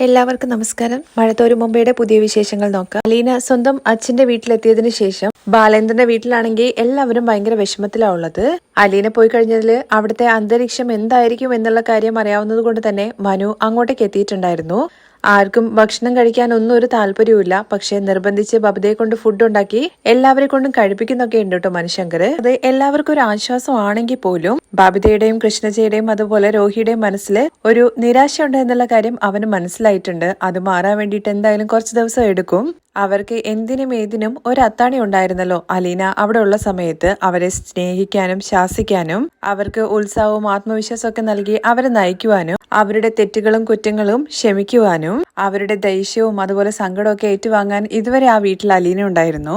എല്ലാവർക്കും നമസ്കാരം. മഴത്തോരു മുമ്പയുടെ പുതിയ വിശേഷങ്ങൾ നോക്കാം. അലീന സ്വന്തം അച്ഛന്റെ വീട്ടിലെത്തിയതിനു ശേഷം ബാലേന്ദ്രന്റെ വീട്ടിലാണെങ്കിൽ എല്ലാവരും ഭയങ്കര വിഷമത്തിലാ ഉള്ളത്. അലീന പോയി കഴിഞ്ഞതിൽ അവിടുത്തെ അന്തരീക്ഷം എന്തായിരിക്കും എന്നുള്ള കാര്യം അറിയാവുന്നത് കൊണ്ട് തന്നെ മനു അങ്ങോട്ടേക്ക് എത്തിയിട്ടുണ്ടായിരുന്നു. ആർക്കും ഭക്ഷണം കഴിക്കാനൊന്നും ഒരു താല്പര്യമില്ല. പക്ഷെ നിർബന്ധിച്ച് ബബിതയെ കൊണ്ട് ഫുഡ് ഉണ്ടാക്കി എല്ലാവരെ കൊണ്ടും കഴിപ്പിക്കുന്നൊക്കെ ഉണ്ട് കേട്ടോ മനുശങ്കർ. അത് എല്ലാവർക്കും ഒരു ആശ്വാസമാണെങ്കിൽ പോലും ബബിതയുടെയും കൃഷ്ണജയുടെയും അതുപോലെ രോഹിയുടെയും മനസ്സിൽ ഒരു നിരാശയുണ്ട് എന്നുള്ള കാര്യം അവന് മനസ്സിലായിട്ടുണ്ട്. അത് മാറാൻ വേണ്ടിയിട്ട് എന്തായാലും കുറച്ച് ദിവസം എടുക്കും. അവർക്ക് എന്തിനും ഏതിനും ഒരു അത്താണി ഉണ്ടായിരുന്നല്ലോ അലീന അവിടെ ഉള്ള സമയത്ത്. അവരെ സ്നേഹിക്കാനും ശാസിക്കാനും അവർക്ക് ഉത്സാഹവും ആത്മവിശ്വാസവും ഒക്കെ നൽകി അവരെ നയിക്കുവാനും അവരുടെ തെറ്റുകളും കുറ്റങ്ങളും ക്ഷമിക്കുവാനും അവരുടെ ദേഷ്യവും അതുപോലെ സങ്കടമൊക്കെ ഏറ്റുവാങ്ങാൻ ഇതുവരെ ആ വീട്ടിൽ അലീന ഉണ്ടായിരുന്നു.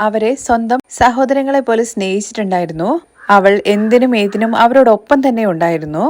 അവരെ സ്വന്തം സഹോദരങ്ങളെ പോലെ സ്നേഹിച്ചിട്ടുണ്ടായിരുന്നു. അവൾ എന്തിനും ഏതിനും അവരോടൊപ്പം തന്നെ ഉണ്ടായിരുന്നു.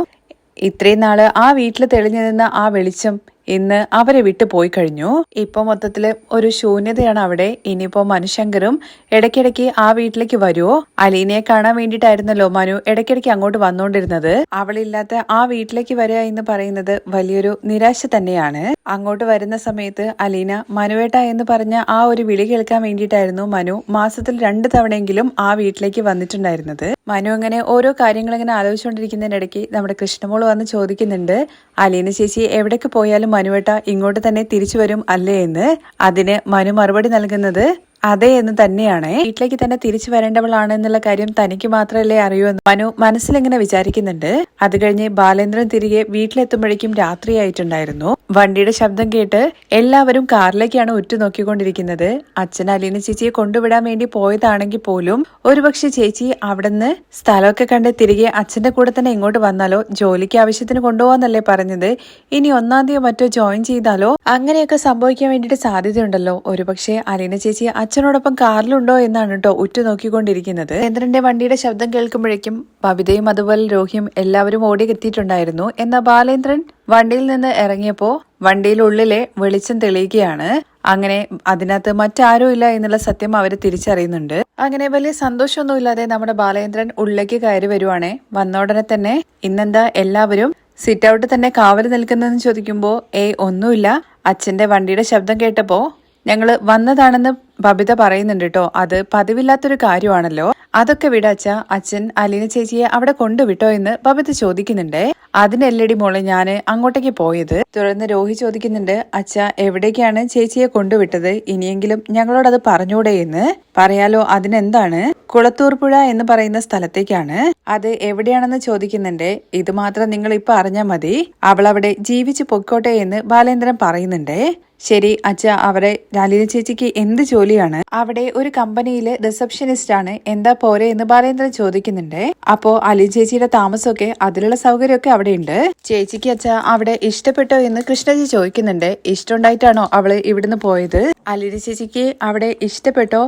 ഇത്രയും നാള് ആ വീട്ടിൽ തെളിഞ്ഞു നിന്ന ആ വെളിച്ചം ഇന്ന് അവരെ വിട്ടു പോയി കഴിഞ്ഞു. ഇപ്പൊ മൊത്തത്തില് ഒരു ശൂന്യതയാണ് അവിടെ. ഇനിയിപ്പോ മനുശങ്കറും ഇടയ്ക്കിടയ്ക്ക് ആ വീട്ടിലേക്ക് വരുമോ? അലീനയെ കാണാൻ വേണ്ടിയിട്ടായിരുന്നല്ലോ മനു ഇടയ്ക്കിടയ്ക്ക് അങ്ങോട്ട് വന്നുകൊണ്ടിരുന്നത്. അവളില്ലാത്ത ആ വീട്ടിലേക്ക് വരിക എന്ന് പറയുന്നത് വലിയൊരു നിരാശ തന്നെയാണ്. അങ്ങോട്ട് വരുന്ന സമയത്ത് അലീന മനുവേട്ട എന്ന് പറഞ്ഞ ആ ഒരു വിളി കേൾക്കാൻ വേണ്ടിയിട്ടായിരുന്നു മനു മാസത്തിൽ 2 തവണയെങ്കിലും ആ വീട്ടിലേക്ക് വന്നിട്ടുണ്ടായിരുന്നത്. മനു അങ്ങനെ ഓരോ കാര്യങ്ങൾ ഇങ്ങനെ ആലോചിച്ചുകൊണ്ടിരിക്കുന്നതിനിടയ്ക്ക് നമ്മുടെ കൃഷ്ണമോള് വന്ന് ചോദിക്കുന്നുണ്ട്, അലീന ചേച്ചി എവിടേക്ക് പോയാലും മനുവേട്ട ഇങ്ങോട്ട് തന്നെ തിരിച്ചു വരും അല്ലേ എന്ന്. അതിന് മനു മറുപടി നൽകുന്നത് അതെ എന്ന് തന്നെയാണ്. വീട്ടിലേക്ക് തന്നെ തിരിച്ചു വരേണ്ടവളാണ് എന്നുള്ള കാര്യം തനിക്ക് മാത്രമല്ലേ അറിയൂ എന്ന് മനു മനസ്സിലിങ്ങനെ വിചാരിക്കുന്നുണ്ട്. അത് കഴിഞ്ഞ് ബാലേന്ദ്രൻ തിരികെ വീട്ടിലെത്തുമ്പോഴേക്കും രാത്രിയായിട്ടുണ്ടായിരുന്നു. വണ്ടിയുടെ ശബ്ദം കേട്ട് എല്ലാവരും കാറിലേക്കാണ് ഉറ്റുനോക്കിക്കൊണ്ടിരിക്കുന്നത്. അച്ഛൻ അലീന ചേച്ചിയെ കൊണ്ടുവിടാൻ വേണ്ടി പോയതാണെങ്കിൽ പോലും ഒരുപക്ഷെ ചേച്ചി അവിടുന്ന് സ്ഥലമൊക്കെ കണ്ട് തിരികെ അച്ഛന്റെ കൂടെ തന്നെ ഇങ്ങോട്ട് വന്നാലോ, ജോലിക്ക് ആവശ്യത്തിന് കൊണ്ടുപോകാന്നല്ലേ പറഞ്ഞത്, ഇനി 1-ാം തീയതി മറ്റോ ജോയിൻ ചെയ്താലോ, അങ്ങനെയൊക്കെ സംഭവിക്കാൻ വേണ്ടിയിട്ട് സാധ്യതയുണ്ടല്ലോ. ഒരുപക്ഷെ അലീന ചേച്ചി അച്ഛനോടൊപ്പം കാറിലുണ്ടോ എന്നാണ് കേട്ടോ ഉറ്റുനോക്കിക്കൊണ്ടിരിക്കുന്നത്. ബാലേന്ദ്രന്റെ വണ്ടിയുടെ ശബ്ദം കേൾക്കുമ്പോഴേക്കും ബബിതയും അതുപോലെ രോഹിയും എല്ലാവരും ഓടി എത്തിയിട്ടുണ്ടായിരുന്നു. എന്നാൽ ബാലേന്ദ്രൻ വണ്ടിയിൽ നിന്ന് ഇറങ്ങിയപ്പോ വണ്ടിയിലുള്ളിലെ വെളിച്ചം തെളിയുകയാണ്. അങ്ങനെ അതിനകത്ത് മറ്റാരും ഇല്ല എന്നുള്ള സത്യം അവര് തിരിച്ചറിയുന്നുണ്ട്. അങ്ങനെ വലിയ സന്തോഷമൊന്നുമില്ലാതെ നമ്മുടെ ബാലേന്ദ്രൻ ഉള്ളിലേക്ക് കയറി വരുവാണേ. വന്ന ഉടനെ തന്നെ ഇന്നെന്താ എല്ലാവരും സിറ്റ് ഔട്ട് തന്നെ കാവല് നിൽക്കുന്നതെന്ന് ചോദിക്കുമ്പോ ഒന്നുമില്ല, അച്ഛന്റെ വണ്ടിയുടെ ശബ്ദം കേട്ടപ്പോ ഞങ്ങള് വന്നതാണെന്ന് ബബിത പറയുന്നുണ്ട് കേട്ടോ. അത് പതിവില്ലാത്തൊരു കാര്യമാണല്ലോ. അതൊക്കെ വിടാച്ച അച്ഛൻ അലീന ചേച്ചിയെ അവിടെ കൊണ്ടുവിട്ടോ എന്ന് ബബിത ചോദിക്കുന്നുണ്ട്. അതിനെല്ലടി മോളെ ഞാന് അങ്ങോട്ടേക്ക് പോയത്. തുടർന്ന് രോഹി ചോദിക്കുന്നുണ്ട്, അച്ഛ എവിടേക്കാണ് ചേച്ചിയെ കൊണ്ടുവിട്ടത്, ഇനിയെങ്കിലും ഞങ്ങളോടത് പറഞ്ഞൂടെ എന്ന്. പറയാലോ, അതിനെന്താണ്, കുളത്തൂർപ്പുഴ എന്ന് പറയുന്ന സ്ഥലത്തേക്കാണ്. അത് എവിടെയാണെന്ന് ചോദിക്കുന്നുണ്ട്. ഇത് മാത്രം നിങ്ങൾ ഇപ്പൊ അറിഞ്ഞാൽ മതി, അവൾ അവിടെ ജീവിച്ചു പൊയ്ക്കോട്ടെ എന്ന് ബാലേന്ദ്രൻ പറയുന്നുണ്ട്. ശരി അച്ഛ, അവരെ അലീന ചേച്ചിക്ക് എന്ത് ജോലിയാണ്? അവിടെ ഒരു കമ്പനിയില് റിസപ്ഷനിസ്റ്റ് ആണ്, എന്താ പോരെ എന്ന് ബാലേന്ദ്രൻ ചോദിക്കുന്നുണ്ട്. അപ്പോ അലീന ചേച്ചിയുടെ താമസമൊക്കെ അതിലുള്ള സൗകര്യമൊക്കെ അവിടെ ഉണ്ട്. ചേച്ചിക്ക് അച്ഛ അവിടെ ഇഷ്ടപ്പെട്ടോ എന്ന് കൃഷ്ണജി ചോദിക്കുന്നുണ്ട്. ഇഷ്ടമുണ്ടായിട്ടാണോ അവള് ഇവിടുന്ന് പോയത്? അലീന ചേച്ചിക്ക് അവിടെ ഇഷ്ടപ്പെട്ടോ,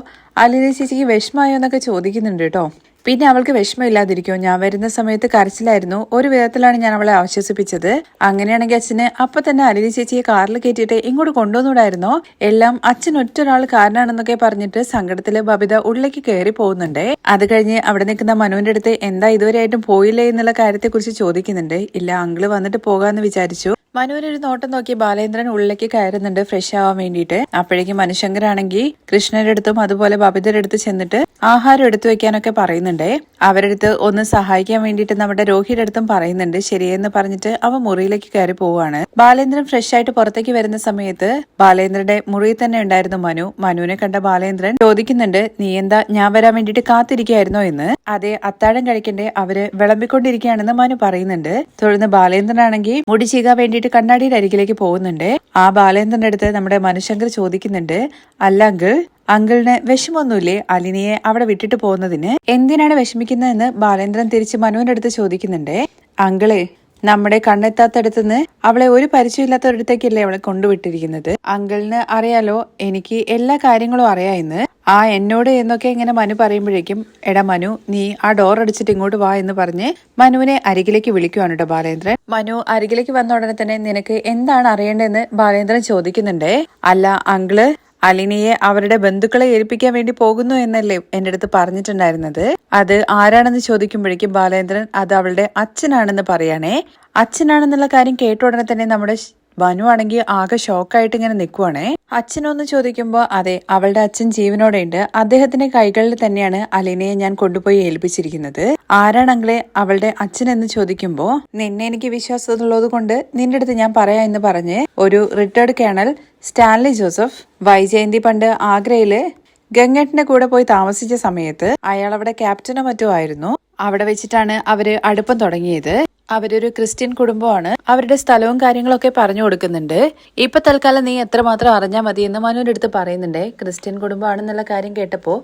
അലീന ചേച്ചിക്ക് വിഷമായോ എന്നൊക്കെ ചോദിക്കുന്നുണ്ട് കേട്ടോ. പിന്നെ അവൾക്ക് വിഷമമില്ലാതിരിക്കോ? ഞാൻ വരുന്ന സമയത്ത് കരച്ചിലായിരുന്നു. ഒരു വിധത്തിലാണ് ഞാൻ അവളെ ആശ്വസിപ്പിച്ചത്. അങ്ങനെയാണെങ്കിൽ അച്ഛന് അപ്പൊ തന്നെ അലീന ചേച്ചിയെ കാറിൽ കയറ്റിയിട്ട് ഇങ്ങോട്ട് കൊണ്ടുവന്നൂടായിരുന്നോ? എല്ലാം അച്ഛൻ ഒറ്റൊരാൾ കാരണമാണെന്നൊക്കെ പറഞ്ഞിട്ട് സങ്കടത്തില് ബബിത ഉള്ളിലേക്ക് കയറി പോകുന്നുണ്ട്. അത് കഴിഞ്ഞ് അവിടെ നിൽക്കുന്ന മനുവിന്റെ അടുത്ത് എന്താ ഇതുവരെയായിട്ടും പോയില്ലേ എന്നുള്ള കാര്യത്തെ കുറിച്ച് ചോദിക്കുന്നുണ്ട്. ഇല്ല, അങ്കിള് വന്നിട്ട് പോകാന്ന് വിചാരിച്ചു. മനുവിനൊരു നോട്ടം നോക്കി ബാലേന്ദ്രൻ ഉള്ളിലേക്ക് കയറുന്നുണ്ട് ഫ്രഷ് ആവാൻ വേണ്ടിയിട്ട്. അപ്പോഴേക്കും മനുശങ്കരാണെങ്കിൽ കൃഷ്ണന്റെ അടുത്തും അതുപോലെ ബബിതയുടെ അടുത്ത് ചെന്നിട്ട് ആഹാരം എടുത്തു വെക്കാനൊക്കെ പറയുന്നുണ്ട്. അവരുടെ അടുത്ത് ഒന്ന് സഹായിക്കാൻ വേണ്ടിയിട്ട് നമ്മുടെ രോഹിയുടെ അടുത്തും പറയുന്നുണ്ട്. ശരിയെന്ന് പറഞ്ഞിട്ട് അവ മുറിയിലേക്ക് കയറി പോവാണ്. ബാലേന്ദ്രൻ ഫ്രഷ് ആയിട്ട് പുറത്തേക്ക് വരുന്ന സമയത്ത് ബാലേന്ദ്രന്റെ മുറിയിൽ തന്നെ ഉണ്ടായിരുന്നു മനു. മനുവിനെ കണ്ട ബാലേന്ദ്രൻ ചോദിക്കുന്നുണ്ട്, നീ എന്താ ഞാൻ വരാൻ വേണ്ടിയിട്ട് കാത്തിരിക്കായിരുന്നോ എന്ന്. അതെ, അത്താഴം കഴിക്കണ്ടേ, അവര് വിളമ്പിക്കൊണ്ടിരിക്കുകയാണെന്ന് മനു പറയുന്നുണ്ട്. തുടർന്ന് ബാലേന്ദ്രനാണെങ്കിൽ മുടി ചീകാൻ വേണ്ടിയിട്ട് കണ്ണാടിയുടെ അരികിലേക്ക് പോകുന്നുണ്ട്. ആ ബാലേന്ദ്രന്റെ അടുത്ത് നമ്മുടെ മനുശങ്കർ ചോദിക്കുന്നുണ്ട്, അല്ല അങ്കിളിന് വിഷമൊന്നുമില്ലേ അലിനിയെ അവിടെ വിട്ടിട്ട് പോകുന്നതിന്? എന്തിനാണ് വിഷമിക്കുന്നതെന്ന് ബാലേന്ദ്രൻ തിരിച്ച് മനുവിന്റെ അടുത്ത് ചോദിക്കുന്നുണ്ട്. അങ്കിളെ, നമ്മുടെ കണ്ണെത്താത്തടുത്തുനിന്ന് അവളെ ഒരു പരിചയമില്ലാത്തവരടുത്തേക്കല്ലേ അവളെ കൊണ്ടുവിട്ടിരിക്കുന്നത്. അങ്കിളിന് അറിയാലോ എനിക്ക് എല്ലാ കാര്യങ്ങളും അറിയാമെന്ന്. എന്നോട് എന്നൊക്കെ ഇങ്ങനെ മനു പറയുമ്പോഴേക്കും, എടാ മനു, നീ ആ ഡോർ അടിച്ചിട്ട് ഇങ്ങോട്ട് വാ എന്ന് പറഞ്ഞ് മനുവിനെ അരികിലേക്ക് വിളിക്കുവാണ് കേട്ടോ ബാലേന്ദ്രൻ. മനു അരികിലേക്ക് വന്ന ഉടനെ തന്നെ നിനക്ക് എന്താണ് അറിയേണ്ടതെന്ന് ബാലേന്ദ്രൻ ചോദിക്കുന്നുണ്ട്. അല്ല അങ്കിള് അലിനിയെ അവരുടെ ബന്ധുക്കളെ ഏൽപ്പിക്കാൻ വേണ്ടി പോകുന്നു എന്നല്ലേ എന്റെ അടുത്ത് പറഞ്ഞിട്ടുണ്ടായിരുന്നത്. അത് ആരാണെന്ന് ചോദിക്കുമ്പോഴേക്കും ബാലേന്ദ്രൻ അത് അവളുടെ അച്ഛനാണെന്ന് പറയാണേ. അച്ഛനാണെന്നുള്ള കാര്യം കേട്ട ഉടനെ തന്നെ നമ്മുടെ മനു ആണെങ്കിൽ ആകെ ഷോക്കായിട്ട് ഇങ്ങനെ നിൽക്കുവാണേ. അച്ഛനൊന്ന് ചോദിക്കുമ്പോൾ അതെ, അവളുടെ അച്ഛൻ ജീവനോടെ ഉണ്ട്. അദ്ദേഹത്തിന്റെ കൈകളിൽ തന്നെയാണ് അലീനയെ ഞാൻ കൊണ്ടുപോയി ഏൽപ്പിച്ചിരിക്കുന്നത്. ആരാണെങ്കിലേ അവളുടെ അച്ഛൻ എന്ന് ചോദിക്കുമ്പോൾ നിന്നെ എനിക്ക് വിശ്വാസമുള്ളത് കൊണ്ട് നിന്റെ അടുത്ത് ഞാൻ പറയാ എന്ന് പറഞ്ഞ് ഒരു retired colonel Stanley Joseph Vyjayanthi പണ്ട് ആഗ്രയില് ഗംഗേട്ടന്റെ കൂടെ പോയി താമസിച്ച സമയത്ത് അയാൾ അവിടെ ക്യാപ്റ്റനോ മറ്റോ ആയിരുന്നു. അവിടെ വെച്ചിട്ടാണ് അവര് അടുപ്പം തുടങ്ങിയത്. അവരൊരു ക്രിസ്ത്യൻ കുടുംബമാണ്. അവരുടെ സ്ഥലവും കാര്യങ്ങളൊക്കെ പറഞ്ഞു കൊടുക്കുന്നുണ്ട്. ഇപ്പൊ തൽക്കാലം നീ എത്രമാത്രം അറിഞ്ഞാൽ മതി എന്ന് മനുവിന്റെ അടുത്ത് പറയുന്നുണ്ട്. ക്രിസ്ത്യൻ കുടുംബമാണെന്നുള്ള കാര്യം കേട്ടപ്പോ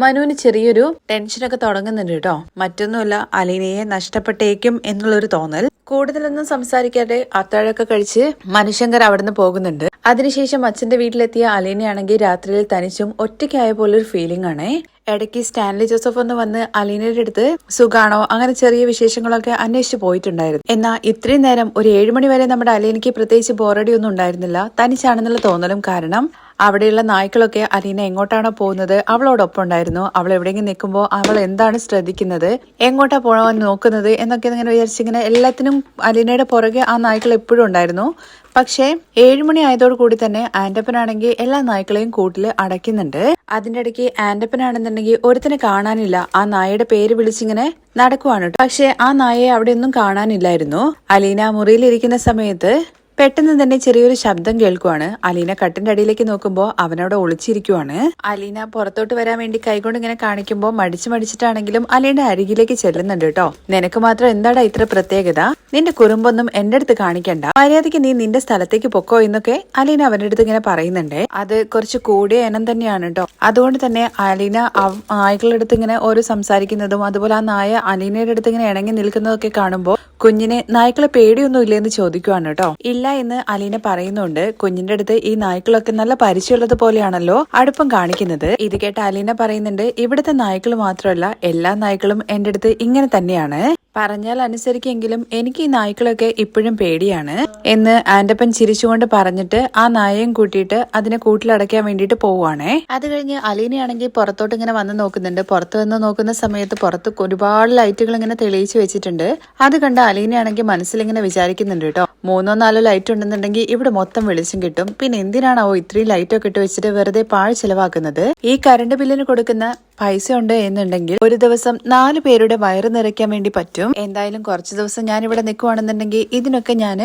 മനുവിന് ചെറിയൊരു ടെൻഷനൊക്കെ തുടങ്ങുന്നുണ്ട് കേട്ടോ. മറ്റൊന്നുമല്ല, അലീനയെ നഷ്ടപ്പെട്ടേക്കും എന്നുള്ളൊരു തോന്നൽ. കൂടുതലൊന്നും സംസാരിക്കാതെ അത്താഴമൊക്കെ കഴിച്ച് മനുശങ്കർ അവിടുന്ന് പോകുന്നുണ്ട്. അതിനുശേഷം അച്ഛന്റെ വീട്ടിലെത്തിയ അലീനയാണെങ്കിൽ രാത്രിയിൽ തനിച്ചും ഒറ്റയ്ക്കായ പോലൊരു ഫീലിംഗ് ആണേ. ഇടയ്ക്ക് സ്റ്റാൻലി ജോസഫ് ഒന്ന് വന്ന് അലീനയുടെ അടുത്ത് സുഖാണോ അങ്ങനെ ചെറിയ വിശേഷങ്ങളൊക്കെ അന്വേഷിച്ച് പോയിട്ടുണ്ടായിരുന്നു. എന്നാൽ ഇത്രയും നേരം ഒരു 7 മണി വരെ നമ്മുടെ അലീനയ്ക്ക് പ്രത്യേകിച്ച് ബോറടി ഒന്നും ഉണ്ടായിരുന്നില്ല. തനിച്ചാണെന്നുള്ള തോന്നലും കാരണം അവിടെയുള്ള നായ്ക്കളൊക്കെ അലീന എങ്ങോട്ടാണോ പോകുന്നത് അവളോടൊപ്പം ഉണ്ടായിരുന്നു. അവൾ എവിടെയെങ്കിലും നിൽക്കുമ്പോൾ അവൾ എന്താണ് ശ്രദ്ധിക്കുന്നത്, എങ്ങോട്ടാ പോകാൻ നോക്കുന്നത് എന്നൊക്കെ ഇങ്ങനെ വിചാരിച്ചിങ്ങനെ എല്ലാത്തിനും അലീനയുടെ പുറകെ ആ നായ്ക്കൾ എപ്പോഴും ഉണ്ടായിരുന്നു. പക്ഷേ 7 മണി ആയതോടുകൂടി തന്നെ ആന്റപ്പനാണെങ്കിൽ എല്ലാ നായ്ക്കളെയും കൂട്ടില് അടയ്ക്കുന്നുണ്ട്. അതിന്റെ ഇടയ്ക്ക് ആന്റപ്പനാണെന്നുണ്ടെങ്കിൽ ഒരുത്തിനെ കാണാനില്ല. ആ നായയുടെ പേര് വിളിച്ചിങ്ങനെ നടക്കുവാണ്. പക്ഷെ ആ നായയെ അവിടെ ഒന്നും കാണാനില്ലായിരുന്നു. അലീന മുറിയിലിരിക്കുന്ന സമയത്ത് പെട്ടെന്ന് തന്നെ ചെറിയൊരു ശബ്ദം കേൾക്കുവാണ്. അലീന കട്ടിന്റെ അടിയിലേക്ക് നോക്കുമ്പോൾ അവനവിടെ ഒളിച്ചിരിക്കുവാണ്. അലീന പുറത്തോട്ട് വരാൻ വേണ്ടി കൈകൊണ്ട് ഇങ്ങനെ കാണിക്കുമ്പോൾ മടിച്ചിട്ടാണെങ്കിലും അലീന അരികിലേക്ക് ചെല്ലുന്നുണ്ട് കേട്ടോ. നിനക്ക് മാത്രം എന്താടാ ഇത്ര പ്രത്യേകത? നിന്റെ കുറുമ്പൊന്നും എന്റെ അടുത്ത് കാണിക്കണ്ട, മര്യാദയ്ക്ക് നീ നിന്റെ സ്ഥലത്തേക്ക് പൊക്കോ എന്നൊക്കെ അലീന അവന്റെ അടുത്ത് ഇങ്ങനെ പറയുന്നുണ്ട്. അത് കുറച്ച് കൂടിയ ഇനം തന്നെയാണ് കേട്ടോ. അതുകൊണ്ട് തന്നെ അലീന നായ്ക്കളുടെ അടുത്ത് ഇങ്ങനെ ഓരോ സംസാരിക്കുന്നതും അതുപോലെ ആ നായ അലീനയുടെ അടുത്ത് ഇങ്ങനെ ഇണങ്ങി നിൽക്കുന്നതൊക്കെ കാണുമ്പോൾ കുഞ്ഞിനെ നായ്ക്കളെ പേടിയൊന്നും ഇല്ലെന്ന് ചോദിക്കുവാണ് കേട്ടോ. ഇല്ല എന്ന് അലീന പറയുന്നുണ്ട്. കുഞ്ഞിന്റെ അടുത്ത് ഈ നായ്ക്കളൊക്കെ നല്ല പരിചയമുള്ളത് പോലെയാണല്ലോ അടുപ്പം കാണിക്കുന്നത്. ഇത് കേട്ട അലീന പറയുന്നുണ്ട്, ഇവിടുത്തെ നായ്ക്കൾ മാത്രമല്ല എല്ലാ നായ്ക്കളും എന്റെ അടുത്ത് ഇങ്ങനെ തന്നെയാണ്. പറഞ്ഞാൽ അനുസരിക്കെങ്കിലും എനിക്ക് ഈ നായ്ക്കളൊക്കെ ഇപ്പോഴും പേടിയാണ് എന്ന് ആന്റപ്പൻ ചിരിച്ചുകൊണ്ട് പറഞ്ഞിട്ട് ആ നായയും കൂട്ടിയിട്ട് അതിനെ കൂട്ടിലടയ്ക്കാൻ വേണ്ടിയിട്ട് പോവുകയാണേ. അത് കഴിഞ്ഞ് അലീനയാണെങ്കിൽ പുറത്തോട്ട് ഇങ്ങനെ വന്ന് നോക്കുന്നുണ്ട്. പുറത്ത് വന്ന് നോക്കുന്ന സമയത്ത് പുറത്ത് ഒരുപാട് ലൈറ്റുകൾ ഇങ്ങനെ തെളിയിച്ചു വെച്ചിട്ടുണ്ട്. അത് കണ്ട് അലീനയാണെങ്കിൽ മനസ്സിലിങ്ങനെ വിചാരിക്കുന്നുണ്ട് കേട്ടോ, 3-4 ലൈറ്റ് ഉണ്ടെന്നുണ്ടെങ്കിൽ ഇവിടെ മൊത്തം വെളിച്ചം കിട്ടും. പിന്നെ എന്തിനാണാവോ ഇത്രയും ലൈറ്റൊക്കെ ഇട്ട് വെച്ചിട്ട് വെറുതെ പാഴ് ചെലവാക്കുന്നത്? ഈ കറണ്ട് ബില്ലിന് കൊടുക്കുന്ന പൈസ ഉണ്ട് എന്നുണ്ടെങ്കിൽ ഒരു ദിവസം 4 പേരുടെ വയറ് നിറയ്ക്കാൻ വേണ്ടി പറ്റും. എന്തായാലും കുറച്ച് ദിവസം ഞാൻ ഇവിടെ നിൽക്കുവാണെന്നുണ്ടെങ്കിൽ ഇതിനൊക്കെ ഞാൻ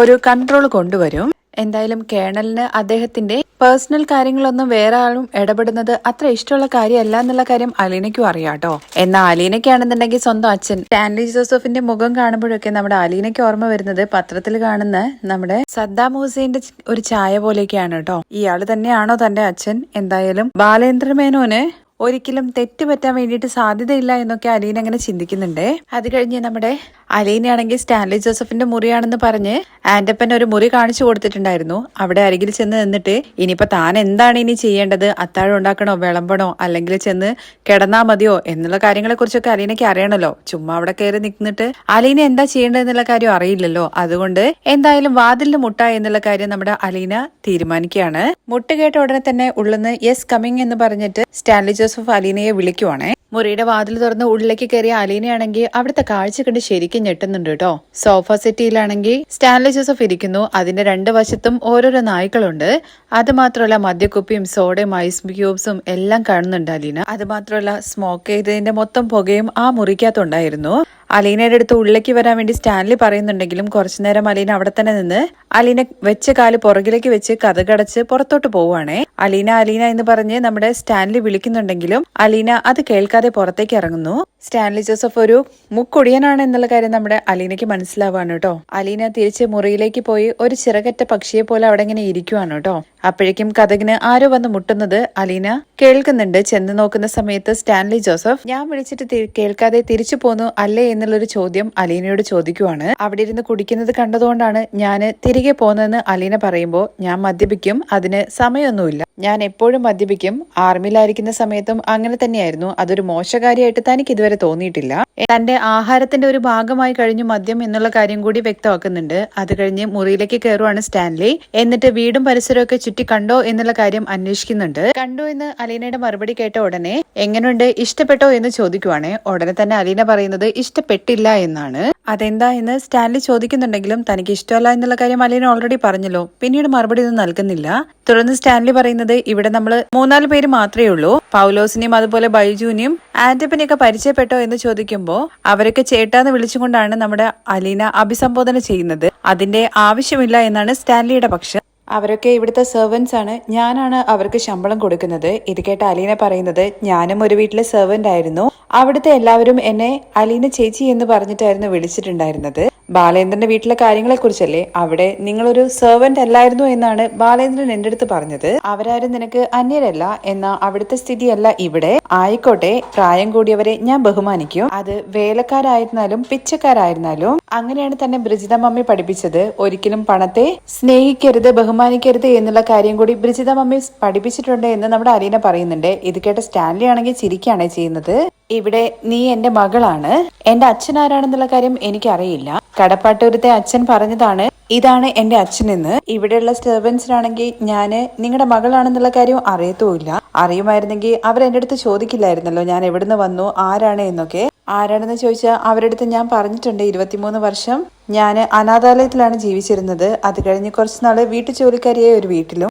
ഒരു കൺട്രോൾ കൊണ്ടുവരും. എന്തായാലും കേണലിന് അദ്ദേഹത്തിന്റെ പേഴ്സണൽ കാര്യങ്ങളൊന്നും വേറെ ആളും ഇടപെടുന്നത് അത്ര ഇഷ്ടമുള്ള കാര്യമല്ല എന്നുള്ള കാര്യം അലീനയ്ക്കും അറിയാട്ടോ. എന്നാൽ അലീനയ്ക്കാണെന്നുണ്ടെങ്കിൽ സ്വന്തം അച്ഛൻ സ്റ്റാൻലി ജോസഫിന്റെ മുഖം കാണുമ്പോഴൊക്കെ നമ്മുടെ അലീനയ്ക്ക് ഓർമ്മ വരുന്നത് പത്രത്തിൽ കാണുന്ന നമ്മുടെ സദ്ദാം ഹുസൈന്റെ ഒരു ചായ പോലെയൊക്കെയാണ് കേട്ടോ. ഇയാള് തന്നെയാണോ തന്റെ അച്ഛൻ? എന്തായാലും ബാലേന്ദ്ര മേനോന് ഒരിക്കലും തെറ്റ് പറ്റാൻ വേണ്ടിയിട്ട് സാധ്യതയില്ല എന്നൊക്കെ അലീന അങ്ങനെ ചിന്തിക്കുന്നുണ്ട്. അത് കഴിഞ്ഞ് നമ്മുടെ അലീനയാണെങ്കിൽ സ്റ്റാൻലി ജോസഫിന്റെ മുറിയാണെന്ന് പറഞ്ഞ് ആന്റപ്പൻ ഒരു മുറി കാണിച്ചു കൊടുത്തിട്ടുണ്ടായിരുന്നു. അവിടെ അരികിൽ ചെന്ന് നിന്നിട്ട് ഇനിയിപ്പോ താൻ എന്താണ് ഇനി ചെയ്യേണ്ടത്, അത്താഴം ഉണ്ടാക്കണോ, വിളമ്പണോ, അല്ലെങ്കിൽ ചെന്ന് കിടന്നാ മതിയോ എന്നുള്ള കാര്യങ്ങളെ കുറിച്ചൊക്കെ അലീനയ്ക്ക് അറിയണല്ലോ. ചുമ്മാ അവിടെ കയറി നിന്നിട്ട് അലീന എന്താ ചെയ്യേണ്ടത് എന്നുള്ള കാര്യം അറിയില്ലല്ലോ. അതുകൊണ്ട് എന്തായാലും വാതിലിന് മുട്ട എന്നുള്ള കാര്യം നമ്മുടെ അലീന തീരുമാനിക്കുകയാണ്. മുട്ട കേട്ട ഉടനെ തന്നെ ഉള്ളിന്ന് യെസ് കമ്മിങ് എന്ന് പറഞ്ഞിട്ട് സ്റ്റാൻലി ജോസഫ് അലീനയെ വിളിക്കുവാണേ. മുറിയുടെ വാതിൽ തുറന്ന് ഉള്ളിലേക്ക് കയറിയ അലീനയാണെങ്കിൽ അവിടുത്തെ കാഴ്ച കണ്ട് ശരിക്കും ഞെട്ടുന്നുണ്ട് കേട്ടോ. സോഫ സെറ്റിയിലാണെങ്കിൽ സ്റ്റാൻലി ജോസഫ് ഇരിക്കുന്നു. അതിന്റെ 2 വശത്തും ഓരോരോ നായ്ക്കളുണ്ട്. അത് മാത്രമല്ല മദ്യക്കുപ്പിയും സോഡയും ഐസ് ക്യൂബ്സും എല്ലാം കാണുന്നുണ്ട് അലീന. അത് മാത്രമല്ല സ്മോക്ക് ചെയ്തതിന്റെ മൊത്തം പുകയും ആ മുറിക്കകത്തുണ്ടായിരുന്നു. അലീനയുടെ അടുത്ത് ഉള്ളിലേക്ക് വരാൻ വേണ്ടി സ്റ്റാൻലി പറയുന്നുണ്ടെങ്കിലും കുറച്ചുനേരം അലീന അവിടെ തന്നെ നിന്ന് അലീന വെച്ച കാല് പുറകിലേക്ക് വെച്ച് കഥകടച്ച് പുറത്തോട്ട് പോവുകയാണേ. അലീന അലീന എന്ന് പറഞ്ഞ് നമ്മുടെ സ്റ്റാൻലി വിളിക്കുന്നുണ്ടെങ്കിലും അലീന അത് കേൾക്കാതെ പുറത്തേക്ക് ഇറങ്ങുന്നു. സ്റ്റാൻലി ജോസഫ് ഒരു മുക്കൊടിയനാണ് എന്നുള്ള കാര്യം നമ്മുടെ അലീനയ്ക്ക് മനസ്സിലാവാണ് കേട്ടോ. അലീന തിരിച്ച് മുറിയിലേക്ക് പോയി ഒരു ചിറകറ്റ പക്ഷിയെ പോലെ അവിടെ ഇങ്ങനെ ഇരിക്കുവാണ് കേട്ടോ. അപ്പോഴേക്കും കഥകിന് ആരോ വന്ന് മുട്ടുന്നത് അലീന കേൾക്കുന്നുണ്ട്. ചെന്ന് നോക്കുന്ന സമയത്ത് സ്റ്റാൻലി ജോസഫ് ഞാൻ വിളിച്ചിട്ട് കേൾക്കാതെ തിരിച്ചു പോന്നു അല്ലേ എന്നുള്ളൊരു ചോദ്യം അലീനയോട് ചോദിക്കുവാണ്. അവിടെ ഇരുന്ന് കുടിക്കുന്നത് കണ്ടതുകൊണ്ടാണ് ഞാൻ തിരികെ പോന്നതെന്ന് അലീന പറയുമ്പോൾ ഞാൻ മദ്യപിക്കും, അതിന് സമയമൊന്നുമില്ല, ഞാൻ എപ്പോഴും മദ്യപിക്കും, ആർമിയിലായിരിക്കുന്ന സമയത്തും അങ്ങനെ തന്നെയായിരുന്നു. അതൊരു മോശകാര്യമായിട്ട് തനിക്ക് ഇതുവരെ തോന്നിയിട്ടില്ല. തന്റെ ആഹാരത്തിന്റെ ഒരു ഭാഗമായി കഴിഞ്ഞു മദ്യം എന്നുള്ള കാര്യം കൂടി വ്യക്തമാക്കുന്നുണ്ട്. അത് കഴിഞ്ഞ് മുറിയിലേക്ക് കയറുവാണ് സ്റ്റാൻലി. എന്നിട്ട് വീടും പരിസരവും ഒക്കെ ചുറ്റി കണ്ടോ എന്നുള്ള കാര്യം അന്വേഷിക്കുന്നുണ്ട്. കണ്ടു എന്ന് അലീനയുടെ മറുപടി കേട്ട ഉടനെ എങ്ങനെയുണ്ട്, ഇഷ്ടപ്പെട്ടോ എന്ന് ചോദിക്കുവാണ്. ഉടനെ തന്നെ അലീന പറയുന്നത് ഇഷ്ടപ്പെട്ടില്ല എന്നാണ്. അതെന്താ എന്ന് സ്റ്റാൻലി ചോദിക്കുന്നുണ്ടെങ്കിലും തനിക്ക് ഇഷ്ടമല്ല എന്നുള്ള കാര്യം അലീന ഓൾറെഡി പറഞ്ഞല്ലോ. പിന്നീട് മറുപടി ഒന്നും നൽകുന്നില്ല. തുടർന്ന് സ്റ്റാൻലി പറയുന്നത് ഇവിടെ നമ്മൾ 3-4 പേര് മാത്രമേ ഉള്ളൂ. പൗലോസിനെയും അതുപോലെ ബൈജുവിനെയും ആന്റപ്പനെയൊക്കെ പരിചയപ്പെട്ടോ എന്ന് ചോദിക്കുമ്പോൾ അവരൊക്കെ ചേട്ടാന്ന് വിളിച്ചുകൊണ്ടാണ് നമ്മുടെ അലീന അഭിസംബോധന ചെയ്യുന്നത്. അതിന്റെ ആവശ്യമില്ല എന്നാണ് സ്റ്റാൻലിയുടെ പക്ഷം. അവരൊക്കെ ഇവിടുത്തെ സെർവൻസ് ആണ്, ഞാനാണ് അവർക്ക് ശമ്പളം കൊടുക്കുന്നത്. ഇത് കേട്ട അലീന പറയുന്നത് ഞാനും ഒരു വീട്ടിലെ സെർവന്റ് ആയിരുന്നു. അവിടുത്തെ എല്ലാവരും എന്നെ അലീന ചേച്ചി എന്ന് പറഞ്ഞിട്ടായിരുന്നു വിളിച്ചിട്ടുണ്ടായിരുന്നത്. ബാലേന്ദ്രന്റെ വീട്ടിലെ കാര്യങ്ങളെ കുറിച്ചല്ലേ, അവിടെ നിങ്ങളൊരു സെർവന്റ് അല്ലായിരുന്നു എന്നാണ് ബാലേന്ദ്രൻ എന്റെ അടുത്ത് പറഞ്ഞത്. അവരാരും നിനക്ക് അന്യരല്ല, എന്നാ അവിടുത്തെ സ്ഥിതിയല്ല ഇവിടെ. ആയിക്കോട്ടെ, പ്രായം കൂടിയവരെ ഞാൻ ബഹുമാനിക്കും. അത് വേലക്കാരായിരുന്നാലും പിച്ചക്കാരായിരുന്നാലും. അങ്ങനെയാണ് തന്നെ ബ്രിജിത മമ്മി പഠിപ്പിച്ചത്. ഒരിക്കലും പണത്തെ സ്നേഹിക്കരുത്, ബഹുമാനിക്കരുത് എന്നുള്ള കാര്യം കൂടി ബ്രിജിത മമ്മി പഠിപ്പിച്ചിട്ടുണ്ട് എന്ന് നമ്മുടെ അലീന പറയുന്നുണ്ട്. ഇത് കേട്ട സ്റ്റാൻലി ആണെങ്കിൽ ചിരിക്കുകയാണ് ചെയ്യുന്നത്. ഇവിടെ നീ എന്റെ മകളാണ്, എന്റെ അച്ഛൻ ആരാണെന്നുള്ള കാര്യം എനിക്കറിയില്ല. കടപ്പാട്ടൂരത്തെ അച്ഛൻ പറഞ്ഞതാണ് ഇതാണ് എന്റെ അച്ഛനെന്ന്. ഇവിടെയുള്ള സെർവൻസിനാണെങ്കിൽ ഞാന് നിങ്ങളുടെ മകളാണെന്നുള്ള കാര്യം അറിയത്തുമില്ല. അറിയുമായിരുന്നെങ്കിൽ അവരെന്റെ അടുത്ത് ചോദിക്കില്ലായിരുന്നല്ലോ ഞാൻ എവിടുന്ന് വന്നു, ആരാണ് എന്നൊക്കെ. ആരാണെന്ന് ചോദിച്ചാൽ അവരുടെ അടുത്ത് ഞാൻ പറഞ്ഞിട്ടുണ്ട് 23 വർഷം ഞാൻ അനാഥാലയത്തിലാണ് ജീവിച്ചിരുന്നത്. അത് കഴിഞ്ഞ് കുറച്ചുനാള് വീട്ടു ജോലിക്കാരിയായ ഒരു വീട്ടിലും.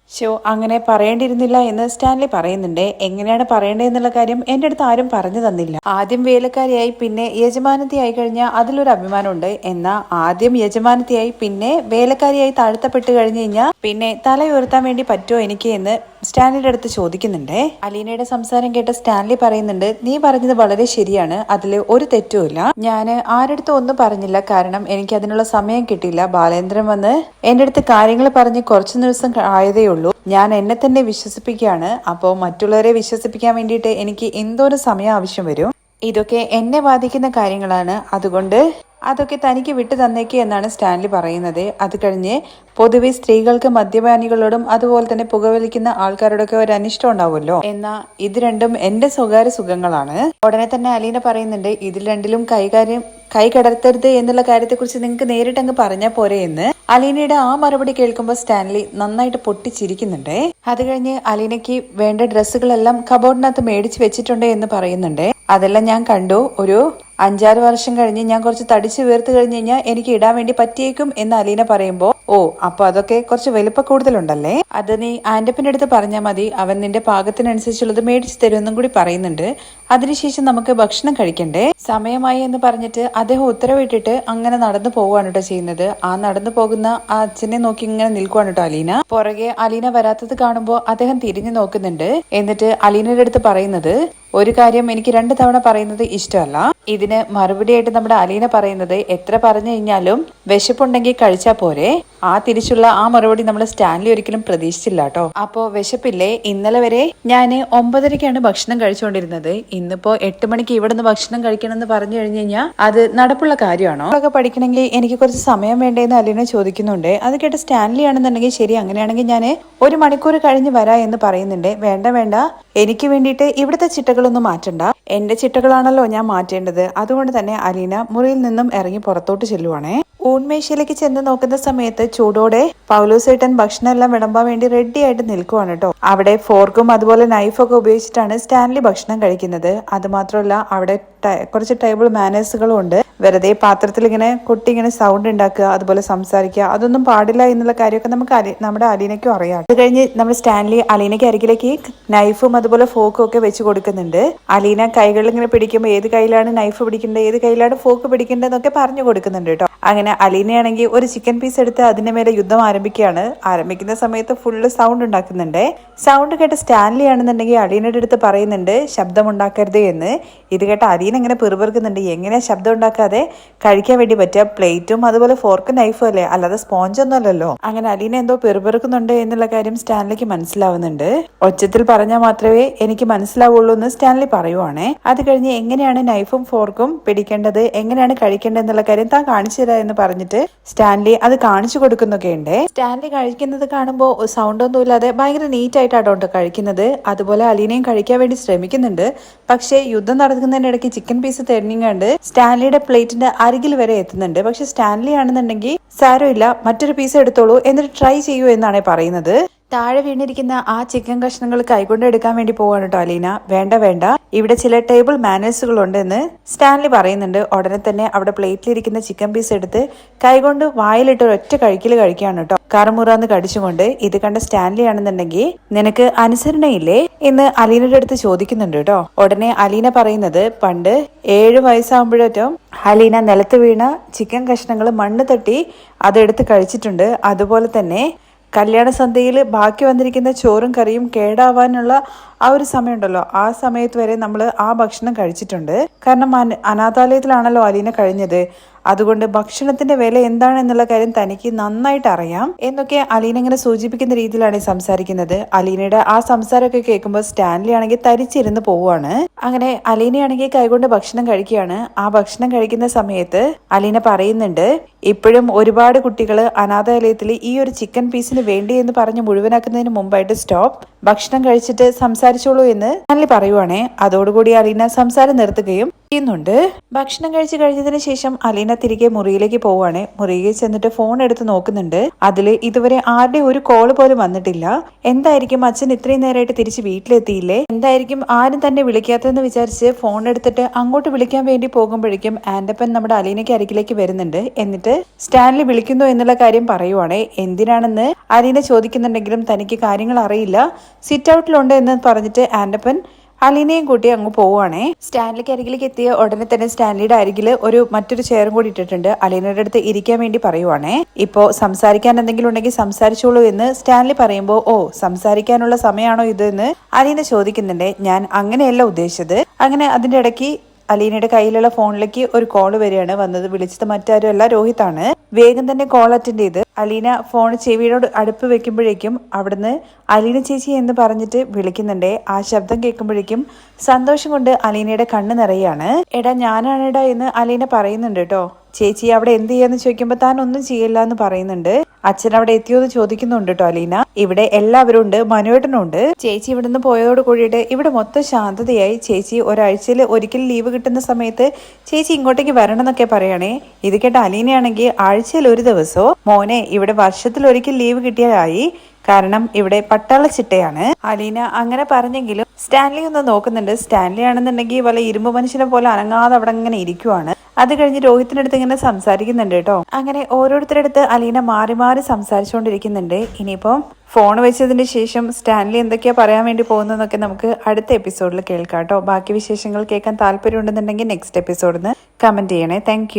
അങ്ങനെ പറയേണ്ടിയിരുന്നില്ല എന്ന് സ്റ്റാൻലി പറയുന്നുണ്ട്. എങ്ങനെയാണ് പറയേണ്ടതെന്നുള്ള കാര്യം എന്റെ അടുത്ത് ആരും പറഞ്ഞു തന്നില്ല. ആദ്യം വേലക്കാരിയായി പിന്നെ യജമാനത്തിയായി കഴിഞ്ഞാൽ അതിലൊരു അഭിമാനമുണ്ട്. എന്നാൽ ആദ്യം യജമാനത്തിയായി പിന്നെ വേലക്കാരിയായി താഴ്ത്തപ്പെട്ട് കഴിഞ്ഞു കഴിഞ്ഞാൽ പിന്നെ തല ഉയർത്താൻ വേണ്ടി പറ്റുമോ എനിക്ക് എന്ന് സ്റ്റാൻലിയുടെ അടുത്ത് ചോദിക്കുന്നുണ്ട്. അലീനയുടെ സംസാരം കേട്ട സ്റ്റാൻലി പറയുന്നുണ്ട് നീ പറഞ്ഞത് വളരെ ശരിയാണ്, അതില് ഒരു തെറ്റുമില്ല. ഞാൻ ആരടുത്തും ഒന്നും പറഞ്ഞില്ല, കാരണം എനിക്ക് അതിനുള്ള സമയം കിട്ടിയില്ല. ബാലേന്ദ്രൻ വന്ന് എന്റെ അടുത്ത് കാര്യങ്ങൾ പറഞ്ഞ് കുറച്ചു ദിവസം ആയതേ ഉള്ളൂ. ഞാൻ എന്നെ തന്നെ വിശ്വസിപ്പിക്കുകയാണ്. അപ്പോൾ മറ്റുള്ളവരെ വിശ്വസിപ്പിക്കാൻ വേണ്ടിയിട്ട് എനിക്ക് എന്തോരം സമയം ആവശ്യം വരും. ഇതൊക്കെ എന്നെ ബാധിക്കുന്ന കാര്യങ്ങളാണ്, അതുകൊണ്ട് അതൊക്കെ തനിക്ക് വിട്ടു തന്നേക്ക് എന്നാണ് സ്റ്റാൻലി പറയുന്നത്. അത് കഴിഞ്ഞ് പൊതുവെ സ്ത്രീകൾക്ക് മദ്യപാനികളോടും അതുപോലെ തന്നെ പുകവലിക്കുന്ന ആൾക്കാരോടൊക്കെ ഒരു അനിഷ്ടം ഉണ്ടാവുമല്ലോ. എന്നാ ഇത് രണ്ടും എന്റെ സ്വകാര്യ സുഖങ്ങളാണ്. ഉടനെ തന്നെ അലീന പറയുന്നുണ്ട് ഇതിൽ രണ്ടിലും കൈ കടത്തരുത് എന്നുള്ള കാര്യത്തെക്കുറിച്ച് നിങ്ങൾക്ക് നേരിട്ട് അങ്ങ് പറഞ്ഞാൽ പോരെ എന്ന്. അലീനയുടെ ആ മറുപടി കേൾക്കുമ്പോൾ സ്റ്റാൻലി നന്നായിട്ട് പൊട്ടിച്ചിരിക്കുന്നുണ്ട്. അത് കഴിഞ്ഞ് അലീനയ്ക്ക് വേണ്ട ഡ്രസ്സുകളെല്ലാം കബോർഡിനകത്ത് മേടിച്ച് വെച്ചിട്ടുണ്ട് എന്ന് പറയുന്നുണ്ട്. അതെല്ലാം ഞാൻ കണ്ടു. ഒരു 5-6 വർഷം കഴിഞ്ഞ് ഞാൻ കുറച്ച് തടിച്ചു വീർത്ത് കഴിഞ്ഞ് കഴിഞ്ഞാൽ എനിക്ക് ഇടാൻ വേണ്ടി പറ്റിയേക്കും എന്ന് അലീന പറയുമ്പോ അപ്പൊ അതൊക്കെ കുറച്ച് വലിപ്പ കൂടുതലുണ്ടല്ലേ, അത് നീ ആന്റപ്പന്റെ അടുത്ത് പറഞ്ഞാൽ മതി, അവൻ നിന്റെ പാകത്തിനനുസരിച്ചുള്ളത് മേടിച്ചു തരുമെന്നും കൂടി പറയുന്നുണ്ട്. അതിനുശേഷം നമുക്ക് ഭക്ഷണം കഴിക്കണ്ടേ, സമയമായി എന്ന് പറഞ്ഞിട്ട് അദ്ദേഹം ഉത്തരവിട്ടിട്ട് അങ്ങനെ നടന്നു പോവുകയാണ് കേട്ടോ ചെയ്യുന്നത്. ആ നടന്നു പോകുന്ന ആ അച്ഛനെ നോക്കി ഇങ്ങനെ നിൽക്കുവാണ് കേട്ടോ അലീന. പുറകെ അലീന വരാത്തത് കാണുമ്പോൾ അദ്ദേഹം തിരിഞ്ഞു നോക്കുന്നുണ്ട്. എന്നിട്ട് അലീനയുടെ അടുത്ത് പറയുന്നത് ഒരു കാര്യം എനിക്ക് 2 തവണ പറയുന്നത് ഇഷ്ടമല്ല. ഇതിന് മറുപടിയായിട്ട് നമ്മുടെ അലീന പറയുന്നത് എത്ര പറഞ്ഞു കഴിഞ്ഞാലും വിശപ്പുണ്ടെങ്കിൽ കഴിച്ചാ പോരെ. ആ തിരിച്ചുള്ള ആ മറുപടി നമ്മൾ സ്റ്റാൻലി ഒരിക്കലും പ്രതീക്ഷിച്ചില്ല കേട്ടോ. അപ്പോ വിശപ്പില്ലേ, ഇന്നലെ വരെ ഞാൻ 9:30ക്കാണ് ഭക്ഷണം കഴിച്ചുകൊണ്ടിരുന്നത്, ഇന്നിപ്പോ 8 മണിക്ക് ഇവിടുന്ന് ഭക്ഷണം കഴിക്കണം എന്ന് പറഞ്ഞു കഴിഞ്ഞു കഴിഞ്ഞാൽ അത് നടപ്പുള്ള കാര്യമാണോ? അതൊക്കെ പഠിക്കണമെങ്കിൽ എനിക്ക് കുറച്ച് സമയം വേണ്ടേന്ന് അലീന ചോദിക്കുന്നുണ്ട്. അത് കേട്ട് സ്റ്റാൻലി ആണെന്നുണ്ടെങ്കിൽ ശരി, അങ്ങനെയാണെങ്കിൽ ഞാൻ 1 മണിക്കൂർ കഴിഞ്ഞ് വരാ എന്ന് പറയുന്നുണ്ട്. വേണ്ട, എനിക്ക് വേണ്ടിയിട്ട് ഇവിടുത്തെ ചിട്ടകളൊന്നും മാറ്റണ്ട, എന്റെ ചിട്ടകളാണല്ലോ ഞാൻ മാറ്റേണ്ടത്. അതുകൊണ്ട് തന്നെ അലീന മുറിയിൽ നിന്നും ഇറങ്ങി പുറത്തോട്ട് ചെല്ലുവാണേ. ഊൺമേശയിലേക്ക് ചെന്ന് നോക്കുന്ന സമയത്ത് ചൂടോടെ പൗലോസേട്ടൻ ഭക്ഷണം എല്ലാം വിളമ്പാൻ വേണ്ടി റെഡി ആയിട്ട് നിൽക്കുവാണ് കേട്ടോ. അവിടെ ഫോർക്കും അതുപോലെ നൈഫൊക്കെ ഉപയോഗിച്ചിട്ടാണ് സ്റ്റാൻലി ഭക്ഷണം കഴിക്കുന്നത്. അത് മാത്രമല്ല അവിടെ കുറച്ച് ടേബിൾ മാനേഴ്സുകളും ഉണ്ട്. വെറുതെ പാത്രത്തിൽ ഇങ്ങനെ കുട്ടി ഇങ്ങനെ സൗണ്ട് ഉണ്ടാക്കുക, അതുപോലെ സംസാരിക്കുക, അതൊന്നും പാടില്ല എന്നുള്ള കാര്യമൊക്കെ നമ്മുടെ അലീനയ്ക്കും അറിയാം. അത് കഴിഞ്ഞ് നമ്മൾ സ്റ്റാൻലി അലീനയ്ക്ക് അരികിലേക്ക് നൈഫും അതുപോലെ ഫോക്കും ഒക്കെ വെച്ച് കൊടുക്കുന്നുണ്ട്. അലീന കൈകളിൽ ഇങ്ങനെ പിടിക്കുമ്പോൾ ഏത് കയ്യിലാണ് നൈഫ് പിടിക്കേണ്ടത്, ഏത് കയ്യിലാണ് ഫോക്ക് പിടിക്കേണ്ടതെന്നൊക്കെ പറഞ്ഞു കൊടുക്കുന്നുണ്ട് കേട്ടോ. അങ്ങനെ അലീനയാണെങ്കിൽ ഒരു ചിക്കൻ പീസ് എടുത്ത് അതിന്റെ മേലെ യുദ്ധം ആരംഭിക്കുകയാണ്. ആരംഭിക്കുന്ന സമയത്ത് ഫുള്ള് സൗണ്ട് ഉണ്ടാക്കുന്നുണ്ട്. സൗണ്ട് കേട്ട് സ്റ്റാൻലി ആണെന്നുണ്ടെങ്കിൽ അലീനയുടെ അടുത്ത് പറയുന്നുണ്ട് ശബ്ദം ഉണ്ടാക്കരുത് എന്ന്. ഇത് കേട്ട അലീന ഇങ്ങനെ പിറുപിറുക്കുന്നുണ്ട്. എങ്ങനെയാ ശബ്ദം ഉണ്ടാക്കാതെ കഴിക്കാൻ വേണ്ടി പറ്റുക? പ്ലേറ്റും അതുപോലെ ഫോർക്കും നൈഫും അല്ലേ, അല്ലാതെ സ്പോഞ്ചൊന്നും അല്ലല്ലോ. അങ്ങനെ അലീന എന്തോ പിറുപിറുക്കുന്നുണ്ട് എന്നുള്ള കാര്യം സ്റ്റാൻലിക്ക് മനസ്സിലാവുന്നുണ്ട്. ഒച്ചത്തിൽ പറഞ്ഞാൽ മാത്രമേ എനിക്ക് മനസ്സിലാവുള്ളൂ എന്ന് സ്റ്റാൻലി പറയുവാണേ. അത് കഴിഞ്ഞ് എങ്ങനെയാണ് നൈഫും ഫോർക്കും പിടിക്കേണ്ടത്, എങ്ങനെയാണ് കഴിക്കേണ്ടത് എന്നുള്ള കാര്യം താൻ കാണിച്ചു തരാ എന്ന് പറഞ്ഞിട്ട് സ്റ്റാൻലി അത് കാണിച്ചു കൊടുക്കുന്നൊക്കെ ഉണ്ട്. സ്റ്റാൻലി കഴിക്കുന്നത് കാണുമ്പോൾ സൗണ്ട് ഒന്നും ഇല്ലാതെ ഭയങ്കര നീറ്റ് ആയിട്ടാണ് കഴിക്കുന്നത്. അതുപോലെ അലീനയും കഴിക്കാൻ വേണ്ടി ശ്രമിക്കുന്നുണ്ട്. പക്ഷേ യുദ്ധം നടക്കുന്നതിനിടയ്ക്ക് ചിക്കൻ പീസ് തെരഞ്ഞിങ്ങാണ്ട് സ്റ്റാൻലിയുടെ പ്ലേറ്റിന്റെ അരികിൽ വരെ എത്തുന്നുണ്ട്. പക്ഷെ സ്റ്റാൻലി ആണെന്നുണ്ടെങ്കിൽ സാരമില്ല, മറ്റൊരു പീസ് എടുത്തോളൂ, എന്നിട്ട് ട്രൈ ചെയ്യൂ എന്നാണ് പറയുന്നത്. താഴെ വീണിരിക്കുന്ന ആ ചിക്കൻ കഷ്ണങ്ങൾ കൈകൊണ്ട് എടുക്കാൻ വേണ്ടി പോവാണ് കേട്ടോ അലീന. വേണ്ട വേണ്ട, ഇവിടെ ചില ടേബിൾ മാനേഴ്സുകൾ ഉണ്ടെന്ന് സ്റ്റാൻലി പറയുന്നുണ്ട്. ഉടനെ തന്നെ അവിടെ പ്ലേറ്റിലിരിക്കുന്ന ചിക്കൻ പീസ് എടുത്ത് കൈകൊണ്ട് വായിലിട്ട് ഒറ്റ കഴിക്കുകയാണ് കേട്ടോ, കറുമുറാന്ന് കടിച്ചുകൊണ്ട്. ഇത് കണ്ട സ്റ്റാൻലി ആണെന്നുണ്ടെങ്കിൽ നിനക്ക് അനുസരണയില്ലേ എന്ന് അലീനയുടെ അടുത്ത് ചോദിക്കുന്നുണ്ട് കേട്ടോ. ഉടനെ അലീന പറയുന്നത് പണ്ട് 7 വയസ്സാകുമ്പോഴേറ്റവും അലീന നിലത്ത് വീണ ചിക്കൻ കഷ്ണങ്ങൾ മണ്ണ് തട്ടി അതെടുത്ത് കഴിച്ചിട്ടുണ്ട്. അതുപോലെ തന്നെ കല്യാണ സന്ധ്യയിൽ ബാക്കി വന്നിരിക്കുന്ന ചോറും കറിയും കേടാവാനുള്ള ആ ഒരു സമയമുണ്ടല്ലോ, ആ സമയത്ത് വരെ നമ്മൾ ആ ഭക്ഷണം കഴിച്ചിട്ടുണ്ട്. കാരണം അനാഥാലയത്തിലാണല്ലോ അലീന കഴിഞ്ഞത്. അതുകൊണ്ട് ഭക്ഷണത്തിന്റെ വില എന്താണെന്നുള്ള കാര്യം തനിക്ക് നന്നായിട്ട് അറിയാം എന്നൊക്കെ അലീന ഇങ്ങനെ സൂചിപ്പിക്കുന്ന രീതിയിലാണ് സംസാരിക്കുന്നത്. അലീനയുടെ ആ സംസാരമൊക്കെ കേൾക്കുമ്പോൾ സ്റ്റാൻലി ആണെങ്കിൽ തരിച്ചിരുന്ന് പോവുകയാണ്. അങ്ങനെ അലീനയാണെങ്കിൽ കൈകൊണ്ട് ഭക്ഷണം കഴിക്കുകയാണ്. ആ ഭക്ഷണം കഴിക്കുന്ന സമയത്ത് അലീന പറയുന്നുണ്ട്, ഇപ്പോഴും ഒരുപാട് കുട്ടികൾ അനാഥാലയത്തിൽ ഈ ഒരു ചിക്കൻ പീസിന് വേണ്ടി എന്ന് പറഞ്ഞ് മുഴുവനാക്കുന്നതിന് മുമ്പായിട്ട് സ്റ്റോപ്പ്, ഭക്ഷണം കഴിച്ചിട്ട് സംസാരിച്ചോളൂ എന്ന് സ്റ്റാൻലി പറയുവാണേ. അതോടുകൂടി അലീന സംസാരം നിർത്തുകയും ചെയ്യുന്നുണ്ട്. ഭക്ഷണം കഴിച്ചു കഴിഞ്ഞതിന് ശേഷം അലീന തിരികെ മുറിയിലേക്ക് പോവാണ്. മുറിയിൽ ചെന്നിട്ട് ഫോൺ എടുത്ത് നോക്കുന്നുണ്ട്. അതില് ഇതുവരെ ആരുടെ ഒരു കോള് പോലും വന്നിട്ടില്ല. എന്തായിരിക്കും അച്ഛൻ ഇത്രയും നേരമായിട്ട് തിരിച്ച് വീട്ടിലെത്തിയില്ലേ, എന്തായിരിക്കും ആരും തന്നെ വിളിക്കാത്തതെന്ന് വിചാരിച്ച് ഫോൺ എടുത്തിട്ട് അങ്ങോട്ട് വിളിക്കാൻ വേണ്ടി പോകുമ്പോഴേക്കും ആൻഡപ്പൻ നമ്മുടെ അലീനയ്ക്ക് അരികിലേക്ക് വരുന്നുണ്ട്. എന്നിട്ട് സ്റ്റാൻലി വിളിക്കുന്നു എന്നുള്ള കാര്യം പറയുവാണേ. എന്തിനാണെന്ന് അലീന ചോദിക്കുന്നുണ്ടെങ്കിലും തനിക്ക് കാര്യങ്ങൾ അറിയില്ല, സിറ്റ് ഔട്ടിലുണ്ട് എന്ന് പറഞ്ഞിട്ട് ആൻഡപ്പൻ അലീനയും കൂട്ടി അങ്ങ് പോവുകയാണേ. സ്റ്റാൻലിക്ക് അരികിലേക്ക് എത്തിയ ഉടനെ തന്നെ സ്റ്റാൻലിയുടെ അരികിൽ മറ്റൊരു ചെയറും കൂടി ഇട്ടിട്ടുണ്ട്. അലീനയുടെ അടുത്ത് ഇരിക്കാൻ വേണ്ടി പറയുവാണേ. ഇപ്പോ സംസാരിക്കാൻ എന്തെങ്കിലും ഉണ്ടെങ്കിൽ സംസാരിച്ചോളൂ എന്ന് സ്റ്റാൻലി പറയുമ്പോൾ, ഓ സംസാരിക്കാനുള്ള സമയമാണോ ഇത് എന്ന് അലീന ചോദിക്കുന്നുണ്ട്. ഞാൻ അങ്ങനെയല്ല ഉദ്ദേശിച്ചത്. അങ്ങനെ അതിന്റെ ഇടയ്ക്ക് അലീനയുടെ കയ്യിലുള്ള ഫോണിലേക്ക് ഒരു കോള് വരികയാണ്. വിളിച്ചത് മറ്റാരും അല്ല, രോഹിതാണ്. വേഗം തന്നെ കോൾ അറ്റൻഡ് ചെയ്ത് അലീന ഫോൺ ചെവിയോട് അടുപ്പ് വെക്കുമ്പോഴേക്കും അവിടുന്ന് അലീന ചേച്ചി എന്ന് പറഞ്ഞിട്ട് വിളിക്കുന്നുണ്ടേ. ആ ശബ്ദം കേൾക്കുമ്പോഴേക്കും സന്തോഷം കൊണ്ട് അലീനയുടെ കണ്ണ് നിറയാണ്. എടാ ഞാനാണെടാ എന്ന് അലീന പറയുന്നുണ്ട് കേട്ടോ. ചേച്ചി അവിടെ എന്ത് ചെയ്യാന്ന് ചോദിക്കുമ്പോൾ താൻ ഒന്നും ചെയ്യില്ല എന്ന് പറയുന്നുണ്ട്. അച്ഛൻ അവിടെ എത്തിയോ എന്ന് ചോദിക്കുന്നുണ്ട് കേട്ടോ അലീന. ഇവിടെ എല്ലാവരും ഉണ്ട്, മനുവേട്ടനും ഉണ്ട്. ചേച്ചി ഇവിടുന്ന് പോയതോട് കൂടിയിട്ട് ഇവിടെ മൊത്തം ശാന്തതയായി. ചേച്ചി ഒരാഴ്ചയിൽ ഒരിക്കൽ ലീവ് കിട്ടുന്ന സമയത്ത് ചേച്ചി ഇങ്ങോട്ടേക്ക് വരണം എന്നൊക്കെ പറയണേ. ഇത് കേട്ട അലീനയാണെങ്കിൽ ആഴ്ചയിൽ ഒരു ദിവസമോ, മോനെ ഇവിടെ വർഷത്തിൽ ഒരിക്കൽ ലീവ് കിട്ടിയാലായി, കാരണം ഇവിടെ പട്ടാള ചിട്ടയാണ്. അലീന അങ്ങനെ പറഞ്ഞെങ്കിലും സ്റ്റാൻലി ഒന്ന് നോക്കുന്നുണ്ട്. സ്റ്റാൻലി ആണെന്നുണ്ടെങ്കിൽ വല്ല ഇരുമ്പ് മനുഷ്യനെ പോലെ അനങ്ങാതെ അവിടെ ഇങ്ങനെ ഇരിക്കുവാണ്. അത് കഴിഞ്ഞ് രോഹിത്തിനടുത്ത് ഇങ്ങനെ സംസാരിക്കുന്നുണ്ട് കേട്ടോ. അങ്ങനെ ഓരോരുത്തരടുത്ത് അലീന മാറി മാറി സംസാരിച്ചുകൊണ്ടിരിക്കുന്നുണ്ട്. ഇനിയിപ്പം ഫോൺ വെച്ചതിന് ശേഷം സ്റ്റാൻലി എന്തൊക്കെയാ പറയാൻ വേണ്ടി പോകുന്നതെന്നൊക്കെ നമുക്ക് അടുത്ത എപ്പിസോഡിൽ കേൾക്കാം കേട്ടോ. ബാക്കി വിശേഷങ്ങൾ കേൾക്കാൻ താല്പര്യം ഉണ്ടെന്നുണ്ടെങ്കിൽ നെക്സ്റ്റ് എപ്പിസോഡിൽ നിന്ന് കമന്റ് ചെയ്യണേ. താങ്ക്